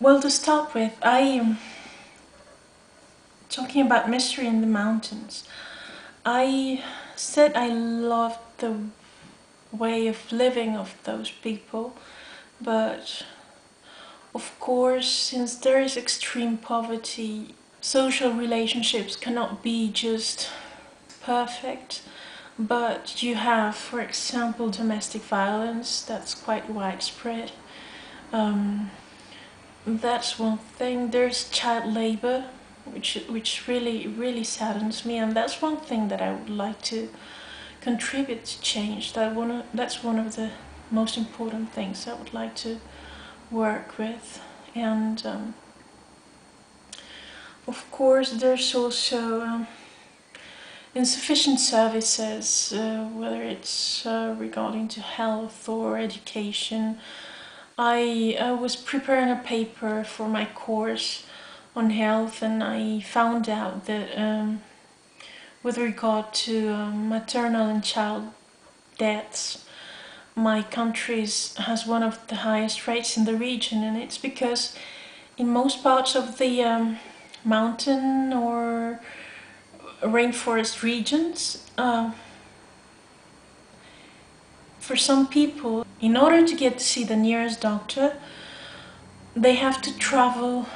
Well, to start with, I am talking about mystery in the mountains. I said I loved the way of living of those people, but of course, since there is extreme poverty, social relationships cannot be just perfect. But you have, for example, domestic violence that's quite widespread. Um, that's one thing. There's child labor, which really saddens me, and that's one thing that I would like to contribute to change. That's one of the most important things I would like to work with. And of course, there's also insufficient services, whether it's regarding to health or education. I was preparing a paper for my course on health, and I found out that with regard to maternal and child deaths, my country has one of the highest rates in the region, and it's because in most parts of the mountain or rainforest regions, for some people, in order to get to see the nearest doctor, they have to travel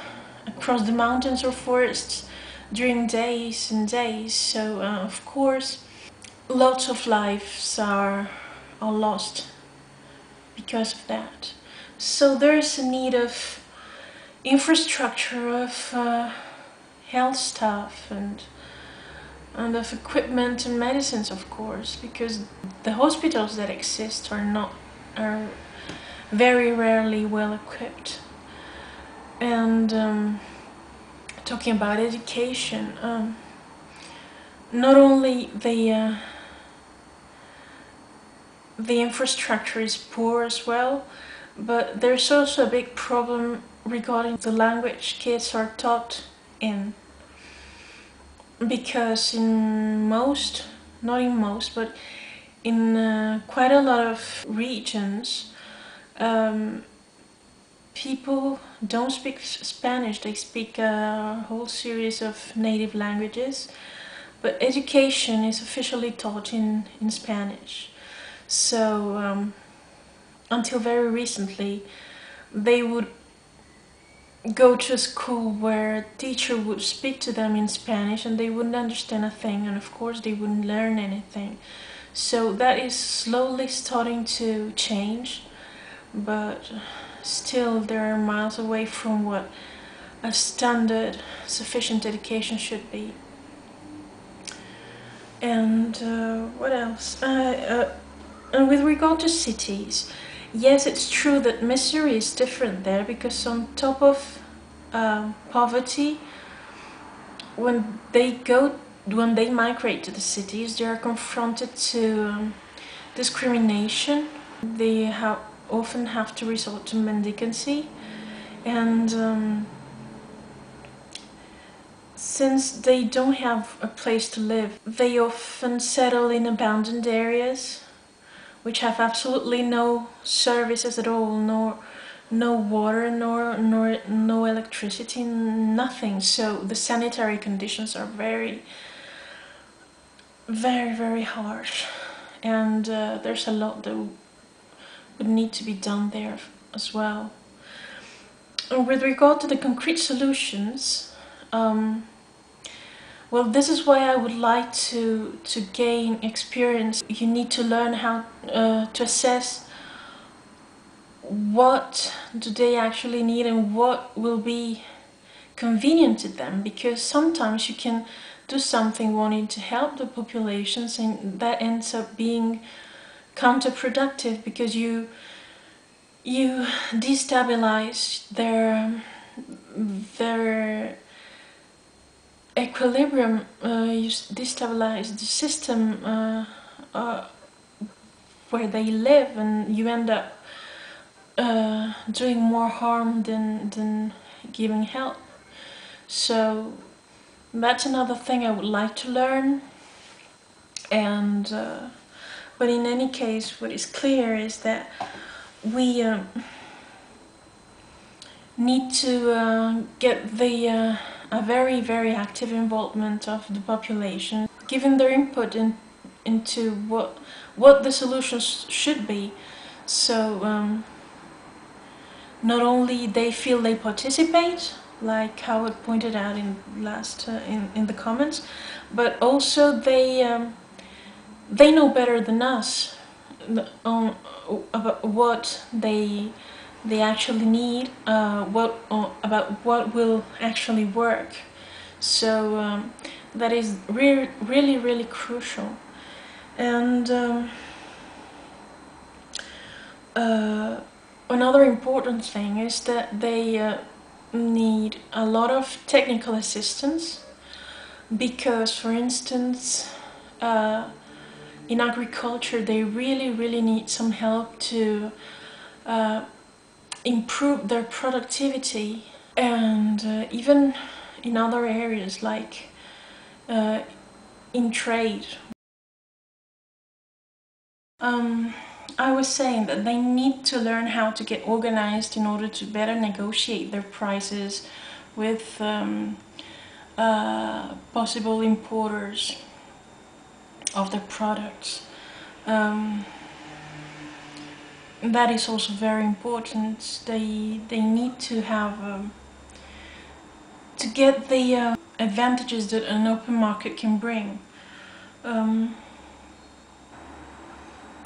across the mountains or forests during days and days. So, of course, lots of lives are lost because of that. So there's a need of infrastructure, of health staff, and of equipment and medicines, of course, because the hospitals that exist are very rarely well equipped. And talking about education, not only the infrastructure is poor as well, but there's also a big problem regarding the language kids are taught in. Because in most, not in most, but in quite a lot of regions, people don't speak Spanish, they speak a whole series of native languages, but education is officially taught in Spanish. So until very recently, they would go to a school where a teacher would speak to them in Spanish and they wouldn't understand a thing, and of course they wouldn't learn anything. So that is slowly starting to change, but still there are miles away from what a standard sufficient education should be. And what else? And with regard to cities, yes, it's true that misery is different there, because on top of poverty, when they migrate to the cities, they are confronted to discrimination. They often have to resort to mendicancy, and since they don't have a place to live, they often settle in abandoned areas which have absolutely no services at all, no water, no electricity, nothing. So the sanitary conditions are very harsh, and there's a lot that would need to be done there as well. And with regard to the concrete solutions, well, this is why I would like to gain experience. You need to learn how to assess what do they actually need and what will be convenient to them, because sometimes you can do something wanting to help the populations and that ends up being counterproductive, because you destabilize their equilibrium, you destabilize the system where they live, and you end up doing more harm than giving help. So that's another thing I would like to learn. And but in any case, what is clear is that we need to get a very, very active involvement of the population, giving their input into what the solutions should be. So not only they feel they participate, like Howard pointed out in the comments, but also they know better than us about what they actually need, about what will actually work. So that is really, really crucial. And another important thing is that they need a lot of technical assistance, because, for instance, in agriculture they really need some help to improve their productivity, and even in other areas like in trade. I was saying that they need to learn how to get organized in order to better negotiate their prices with possible importers of their products. That is also very important. They need to have to get the advantages that an open market can bring.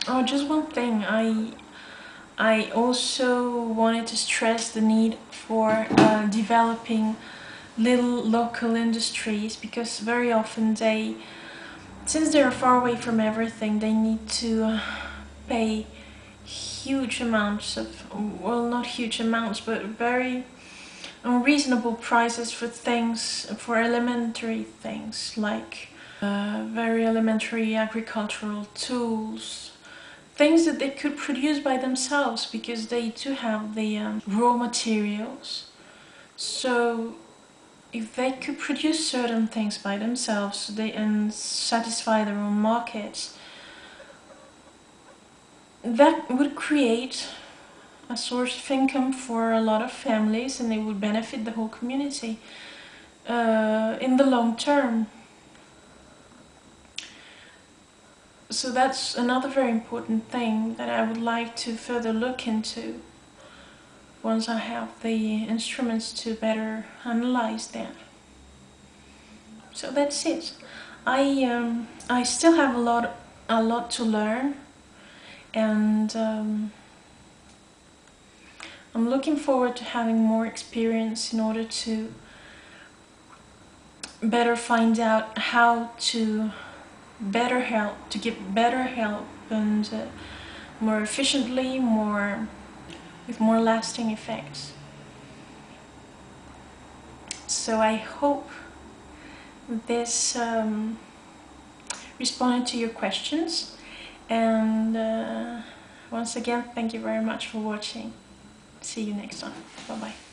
Oh, just one thing. I also wanted to stress the need for developing little local industries, because very often since they're far away from everything, they need to pay huge amounts of, well, not huge amounts, but very unreasonable prices for things, for elementary things like very elementary agricultural tools, things that they could produce by themselves, because they do have the raw materials. So if they could produce certain things by themselves and satisfy their own markets, that would create a source of income for a lot of families, and it would benefit the whole community in the long term. So that's another very important thing that I would like to further look into once I have the instruments to better analyze that. So that's it. I still have a lot to learn, and I'm looking forward to having more experience in order to better find out how to give better help, and more efficiently, with more lasting effects. So I hope this responded to your questions, and once again, thank you very much for watching. See you next time. Bye bye.